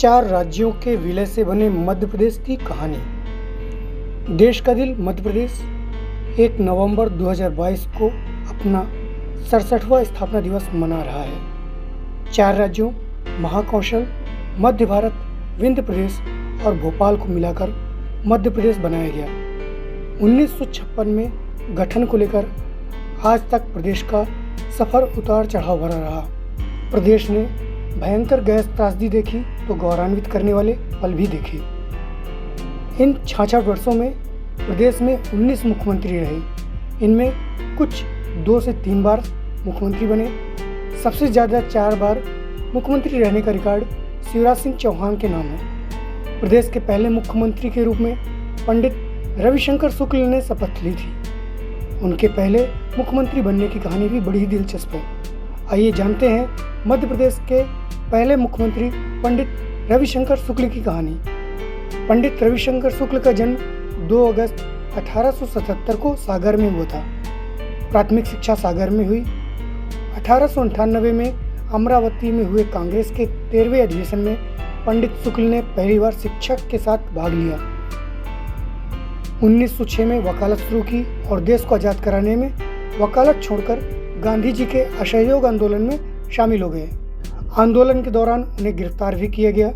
4 राज्यों के विलय से बने मध्य प्रदेश की कहानी। देश का दिल मध्य प्रदेश 1 नवंबर 2022 को अपना 67वां स्थापना दिवस मना रहा है। 4 राज्यों महाकौशल, मध्य भारत, विंध्य प्रदेश और भोपाल को मिलाकर मध्य प्रदेश बनाया गया। 1956 में गठन को लेकर आज तक प्रदेश का सफर उतार चढ़ाव भरा रहा। प्रदेश ने भयंकर गैस त्रासदी देखी तो गौरवान्वित करने वाले पल भी देखे। इन 66 वर्षों में प्रदेश में 19 मुख्यमंत्री रहे। इनमें कुछ 2 से 3 बार मुख्यमंत्री बने। सबसे ज़्यादा 4 बार मुख्यमंत्री रहने का रिकॉर्ड शिवराज सिंह चौहान के नाम है। प्रदेश के पहले मुख्यमंत्री के रूप में पंडित रविशंकर शुक्ल ने शपथ ली थी। उनके पहले मुख्यमंत्री बनने की कहानी भी बड़ी ही दिलचस्प है। आइए जानते हैं मध्य प्रदेश के पहले मुख्यमंत्री पंडित रविशंकर शुक्ल की कहानी। पंडित रविशंकर शुक्ल का जन्म 2 अगस्त 1877 को सागर में हुआ था। प्राथमिक शिक्षा सागर में हुई। 1898 में अमरावती में हुए कांग्रेस के 13वें अधिवेशन में पंडित शुक्ल ने पहली बार शिक्षक के साथ भाग लिया। 1906 में वकालत शुरू की और देश को आज़ाद कराने में वकालत छोड़कर गांधी जी के असहयोग आंदोलन में शामिल हो गए। आंदोलन के दौरान उन्हें गिरफ्तार भी किया गया।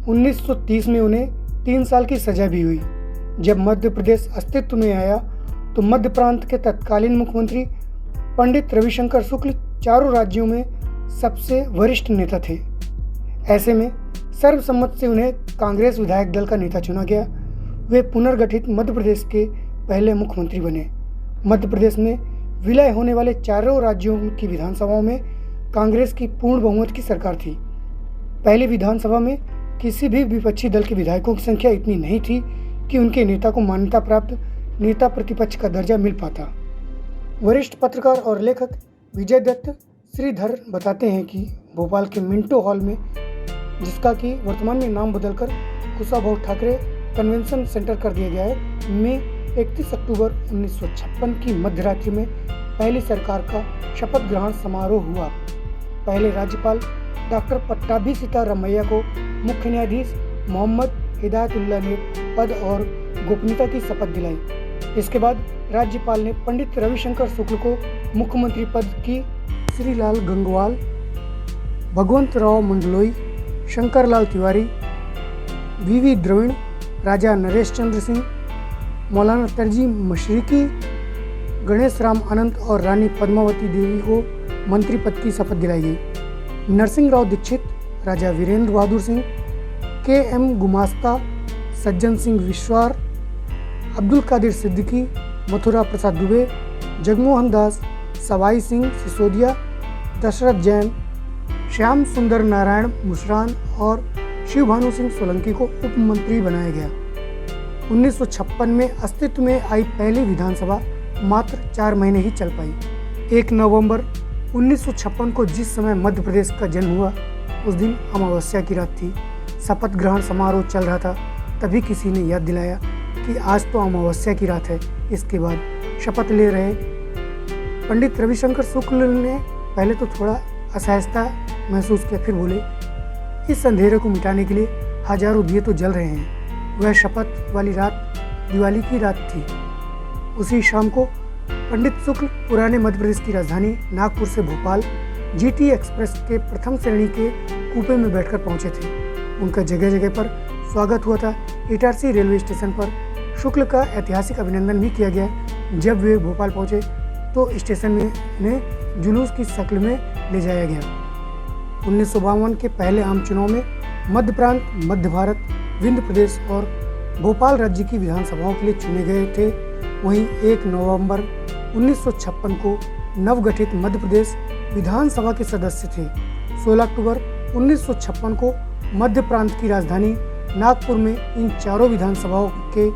1930 में उन्हें 3 साल की सजा भी हुई। जब मध्य प्रदेश अस्तित्व में आया तो मध्य प्रांत के तत्कालीन मुख्यमंत्री पंडित रविशंकर शुक्ल चारों राज्यों में सबसे वरिष्ठ नेता थे। ऐसे में सर्वसम्मत से उन्हें कांग्रेस विधायक दल का नेता चुना गया। वे पुनर्गठित मध्य प्रदेश के पहले मुख्यमंत्री बने। मध्य प्रदेश में विलय होने वाले चारों राज्यों की विधानसभाओं में कांग्रेस की पूर्ण बहुमत की सरकार थी। पहली विधानसभा में किसी भी विपक्षी दल के विधायकों की संख्या इतनी नहीं थी कि उनके नेता को मान्यता प्राप्त नेता प्रतिपक्ष का दर्जा मिल पाता। वरिष्ठ पत्रकार और लेखक विजय दत्त श्रीधर बताते हैं कि भोपाल के मिंटो हॉल में, जिसका कि वर्तमान में नाम बदलकर कुशाभाऊ ठाकरे कन्वेंशन सेंटर कर दिया गया है, में 31 अक्टूबर 1956 की मध्यरात्रि में पहली सरकार का शपथ ग्रहण समारोह हुआ। पहले राज्यपाल डॉक्टर पट्टाभी सीतारामैया को मुख्य न्यायाधीश मोहम्मद हिदायतुल्लाह ने पद और गोपनीयता की शपथ दिलाई। इसके बाद राज्यपाल ने पंडित रविशंकर शुक्ल को मुख्यमंत्री पद की श्रीलाल गंगवाल, भगवंत राव मंडलोई, शंकरलाल तिवारी, वीवी द्रविड़, राजा नरेश चंद्र सिंह, मौलाना तरजी मशरिकी, गणेश राम अनंत और रानी पद्मावती देवी को मंत्री पद की शपथ दिलाई गई। नरसिंह राव दीक्षित, राजा वीरेंद्र बहादुर सिंह, के.एम. गुमास्ता, सज्जन सिंह विश्वार, अब्दुल कादिर सिद्दीकी, मथुरा प्रसाद दुबे, जगमोहन दास, सवाई सिंह सिसोदिया, दशरथ जैन, श्याम सुंदर नारायण मुशरान और शिव भानु सिंह सोलंकी को उप मंत्री बनाया गया। 1956 में अस्तित्व में आई पहली विधानसभा मात्र 4 महीने ही चल पाई। 1 नवंबर 1956 को जिस समय मध्य प्रदेश का जन्म हुआ, उस दिन अमावस्या की रात थी। शपथ ग्रहण समारोह चल रहा था, तभी किसी ने याद दिलाया कि आज तो अमावस्या की रात है। इसके बाद शपथ ले रहे पंडित रविशंकर शुक्ल ने पहले तो थोड़ा असहजता महसूस किया, फिर बोले, इस अंधेरे को मिटाने के लिए हजारों दिए तो जल रहे हैं। वह शपथ वाली रात दिवाली की रात थी। उसी शाम को पंडित शुक्ल पुराने मध्य प्रदेश की राजधानी नागपुर से भोपाल जीटी एक्सप्रेस के प्रथम श्रेणी के कूपे में बैठकर पहुंचे थे। उनका जगह जगह पर स्वागत हुआ था। इटारसी रेलवे स्टेशन पर शुक्ल का ऐतिहासिक अभिनंदन भी किया गया। जब वे भोपाल पहुंचे तो स्टेशन में उन्हें जुलूस की शक्ल में ले जाया गया। 1952 के पहले आम चुनाव में मध्य प्रांत, मध्य भारत, विंध्य प्रदेश और भोपाल राज्य की विधानसभाओं के लिए चुने गए थे। वहीं 1 नवंबर 1956 को नवगठित मध्य प्रदेश विधानसभा के सदस्य थे। 16 अक्टूबर 1956 को मध्य प्रांत की राजधानी नागपुर में इन चारों विधानसभाओं के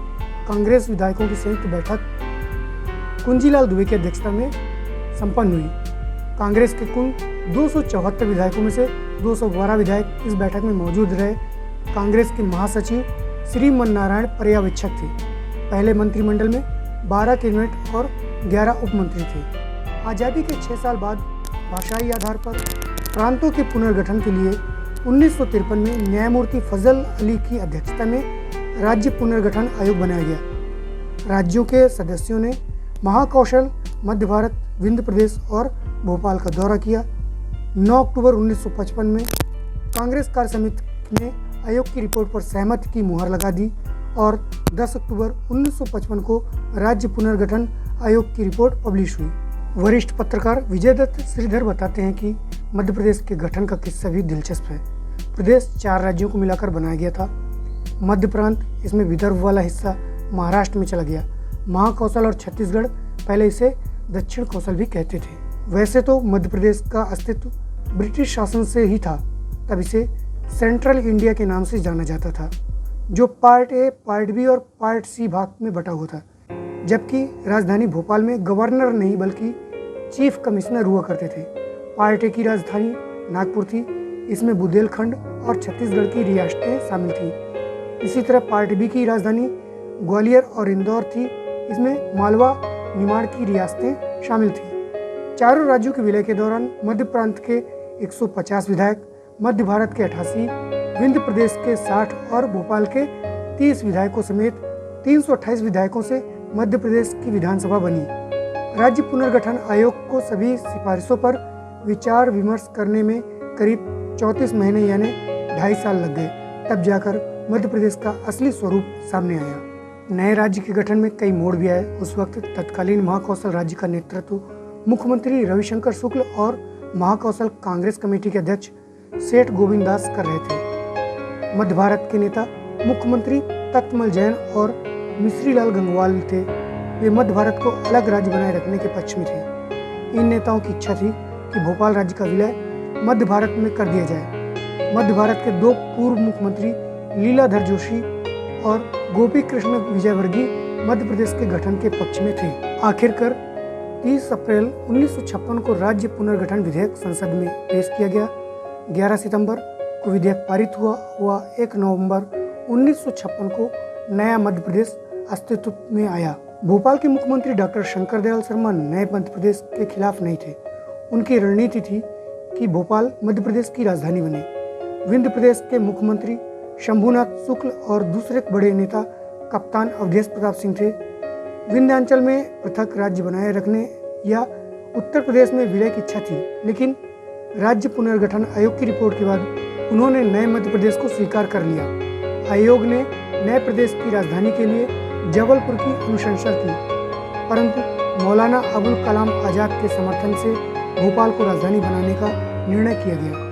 कांग्रेस विधायकों की संयुक्त बैठक कुंजीलाल दुबे की अध्यक्षता में संपन्न हुई। कांग्रेस के कुल 274 विधायकों में से 212 विधायक इस बैठक में मौजूद रहे। कांग्रेस के महासचिव श्रीमन नारायण पर्यवेक्षक थे। पहले मंत्रिमंडल में 12 कैबिनेट और 11 उप मंत्री थे। आज़ादी के 6 साल बाद भाषाई आधार पर प्रांतों के पुनर्गठन के लिए 1953 में न्यायमूर्ति फजल अली की अध्यक्षता में राज्य पुनर्गठन आयोग बनाया गया। राज्यों के सदस्यों ने महाकौशल, मध्य भारत, विंध्य प्रदेश और भोपाल का दौरा किया। 9 अक्टूबर 1955 में कांग्रेस कार्य समिति ने आयोग की रिपोर्ट पर सहमति की मुहर लगा दी और 10 अक्टूबर 1955 को राज्य पुनर्गठन आयोग की रिपोर्ट पब्लिश हुई। वरिष्ठ पत्रकार विजय दत्त श्रीधर बताते हैं कि मध्य प्रदेश के गठन का किस्सा भी दिलचस्प है। प्रदेश 4 राज्यों को मिलाकर बनाया गया था। मध्य प्रांत, इसमें विदर्भ वाला हिस्सा महाराष्ट्र में चला गया। महाकौशल और छत्तीसगढ़, पहले इसे दक्षिण कौशल भी कहते थे। वैसे तो मध्य प्रदेश का अस्तित्व ब्रिटिश शासन से ही था, तब इसे सेंट्रल इंडिया के नाम से जाना जाता था, जो पार्ट ए, पार्ट बी और पार्ट सी भाग में बटा हुआ था। जबकि राजधानी भोपाल में गवर्नर नहीं बल्कि चीफ कमिश्नर हुआ करते थे। पार्ट ए की राजधानी नागपुर थी, इसमें बुंदेलखंड और छत्तीसगढ़ की रियासतें शामिल थीं। इसी तरह पार्ट बी की राजधानी ग्वालियर और इंदौर थी, इसमें मालवा, निमाड़ की रियासतें शामिल थीं। चारों राज्यों के विलय के दौरान मध्य प्रांत के 150 विधायक, मध्य भारत के 88, विंध्य प्रदेश के 60 और भोपाल के 30 विधायकों समेत 328 विधायकों से मध्य प्रदेश की विधानसभा बनी। राज्य पुनर्गठन आयोग को सभी सिफारिशों पर विचार विमर्श करने में करीब 34 महीने यानी 2.5 साल लग गए। तब जाकर मध्य प्रदेश का असली स्वरूप सामने आया। नए राज्य के गठन में कई मोड़ भी आए। उस वक्त तत्कालीन महाकौशल राज्य का नेतृत्व मुख्यमंत्री रविशंकर शुक्ल और महाकौशल कांग्रेस कमेटी के अध्यक्ष सेठ गोविंद दास कर रहे थे। मध्य भारत के नेता मुख्यमंत्री तख्तमल जैन और मिश्रीलाल गंगवाल थे। वे मध्य भारत को अलग राज्य बनाए रखने के पक्ष में थे। इन नेताओं की इच्छा थी कि भोपाल राज्य का विलय मध्य भारत में कर दिया जाए। मध्य भारत के 2 पूर्व मुख्यमंत्री लीलाधर जोशी और गोपी कृष्ण विजयवर्गीय मध्य प्रदेश के गठन के पक्ष में थे। आखिरकार 30 अप्रैल 1956 को राज्य पुनर्गठन विधेयक संसद में पेश किया गया। 11 सितंबर को विधेयक पारित हुआ 1 नवंबर 1956 को नया मध्य प्रदेश अस्तित्व में आया। भोपाल के मुख्यमंत्री डॉक्टर शंकर दयाल शर्मा नए मध्य प्रदेश के खिलाफ नहीं थे। उनकी रणनीति थी कि भोपाल मध्य प्रदेश की राजधानी बने। विंध्य प्रदेश के मुख्यमंत्री शंभुनाथ शुक्ल और दूसरे बड़े नेता कप्तान अवधेश प्रताप सिंह थे। विंध्यांचल में पृथक राज्य बनाए रखने या उत्तर प्रदेश में विलय की इच्छा थी, लेकिन राज्य पुनर्गठन आयोग की रिपोर्ट के बाद उन्होंने नए मध्य प्रदेश को स्वीकार कर लिया। आयोग ने नए प्रदेश की राजधानी के लिए जबलपुर की अनुशंसा की, परंतु मौलाना अबुल कलाम आजाद के समर्थन से भोपाल को राजधानी बनाने का निर्णय किया गया।